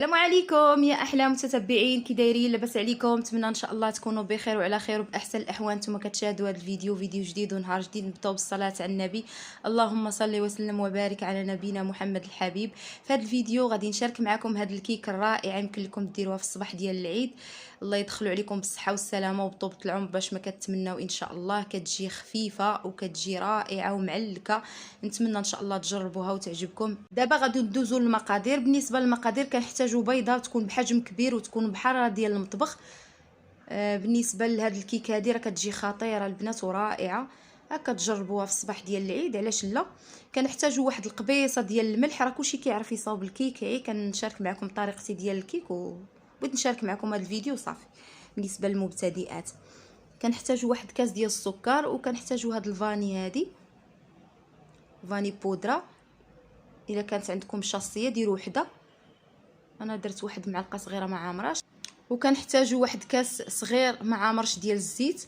السلام عليكم يا احلى متتبعين، كي دايرين؟ لاباس عليكم؟ نتمنى ان شاء الله تكونوا بخير وعلى خير وباحسن الاحوال. نتوما كتشاهدوا هذا الفيديو جديد ونهار جديد. نبداو بالصلاه على النبي. اللهم صل وسلم وبارك على نبينا محمد الحبيب. في هذا الفيديو غادي نشارك معكم هذا الكيك الرائع، يمكن لكم ديروها في الصباح ديال العيد. الله يدخلوا عليكم بالصحه والسلامه وبطولة العمر باش ما كتمناو ان شاء الله. كتجي خفيفه وكتجي رائعه ومعلكه. نتمنى ان شاء الله تجربوها وتعجبكم. دابا غادي ندوزو للمقادير. بالنسبه للمقادير كنحتاجو بيضه تكون بحجم كبير وتكون بحراره ديال المطبخ. بالنسبه لهاد الكيك هادي راه كتجي خطيره البنات ورائعه. هكا تجربوها في الصباح ديال العيد، علاش لا. كنحتاجو واحد القبيصه ديال الملح. راه كلشي كيعرف يصاوب الكيك، كنشارك معكم طريقتي ديال الكيك وبغيت نشارك معكم هذا الفيديو صافي. بالنسبه للمبتدئات كنحتاجو واحد كاس ديال السكر، وكنحتاجو هاد الفاني هادي فاني بودره. الا كانت عندكم شاصيه ديروا وحده، انا درت واحد معلقه صغيره ما عامراش. وكنحتاجو واحد كاس صغير ما عامرش ديال الزيت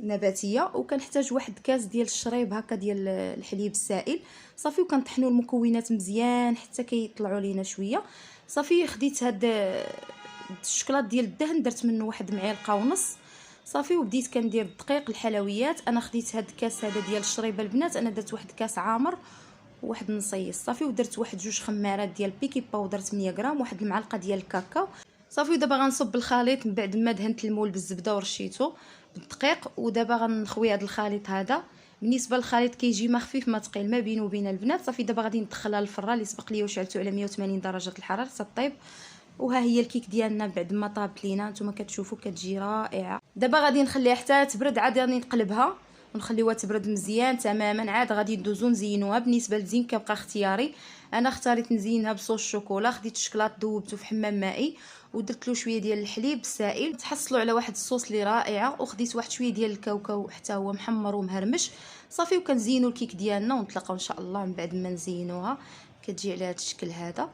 نباتيه، وكنحتاج واحد كاس ديال الشريب هكا ديال الحليب السائل صافي. وكنطحنوا المكونات مزيان حتى كيطلعوا لينا شويه صافي. خديت هاد الشكلاط ديال الدهن، درت منه واحد معلقه ونص صافي. وبديت كندير الدقيق الحلويات. انا خديت هاد الكاس هذا ديال الشريبه البنات، انا درت واحد كاس عامر وواحد نصيص صافي. ودرت واحد جوج خمارات ديال بيكي باودر 8 غرام، واحد المعلقه ديال الكاكاو صافي. ودابا غنصب الخليط من بعد ما دهنت المول بالزبده ورشيته بالدقيق. ودابا غنخوي هذا الخليط هذا. بالنسبه للخليط كيجي ما خفيف ما ثقيل ما بينه وبين البنات صافي. دابا غادي ندخلها للفران اللي سبق لي وشعلته على 180 درجه الحراره تطيب. وها هي الكيك ديالنا بعد ما طابت لينا، نتوما كتشوفوا كتجي رائعه. دابا غادي نخليها حتى تبرد، عاد غادي نقلبها ونخليوها تبرد مزيان تماما. عاد غادي ندوزو نزينوها. بالنسبه للزين كيبقى اختياري، انا اختاريت نزينها بصوص الشوكولا. خديت الشكلاط ذوبته في حمام مائي ودرت له شويه ديال الحليب السائل، تحصلوا على واحد الصوص اللي رائعه. وخديت واحد شويه ديال الكاوكاو حتى هو محمر ومهرمش صافي. وكنزينوا الكيك ديالنا ونتلاقاو ان شاء الله من بعد ما نزينوها. كتجي على هذا الشكل هذا.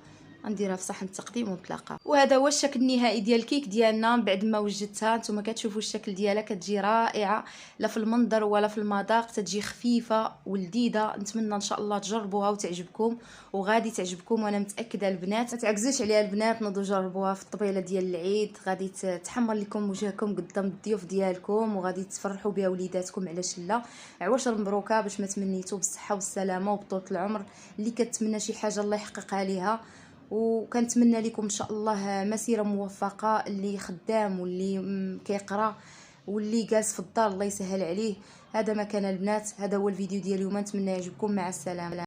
غنديرها في صحن التقديم ونتلاقاو. وهذا هو الشكل النهائي ديال الكيك ديالنا بعد ما وجدتها. نتوما كتشوفوا الشكل ديالها كتجي رائعه، لا في المنظر ولا في المذاق. تجي خفيفه ولذيذه. نتمنى ان شاء الله تجربوها وتعجبكم، وغادي تعجبكم وانا متاكده. البنات ما تعكزوش عليها البنات، نوضوا جربوها في الطبيله ديال العيد. غادي تحمر لكم وجهكم قدام الضيوف ديالكم، وغادي تفرحوا بها وليداتكم، علاش لا. عواشر مبروكه باش ما تمنيتوا بالصحه والسلامه وبطولة العمر. اللي كتمنى شي حاجه الله يحققها ليها. وكنتمنى لكم ان شاء الله مسيره موفقه. اللي خدام واللي كيقرا واللي جالس في الدار الله يسهل عليه. هذا ما كان البنات، هذا هو الفيديو ديال اليوم. نتمنى يعجبكم. مع السلامه.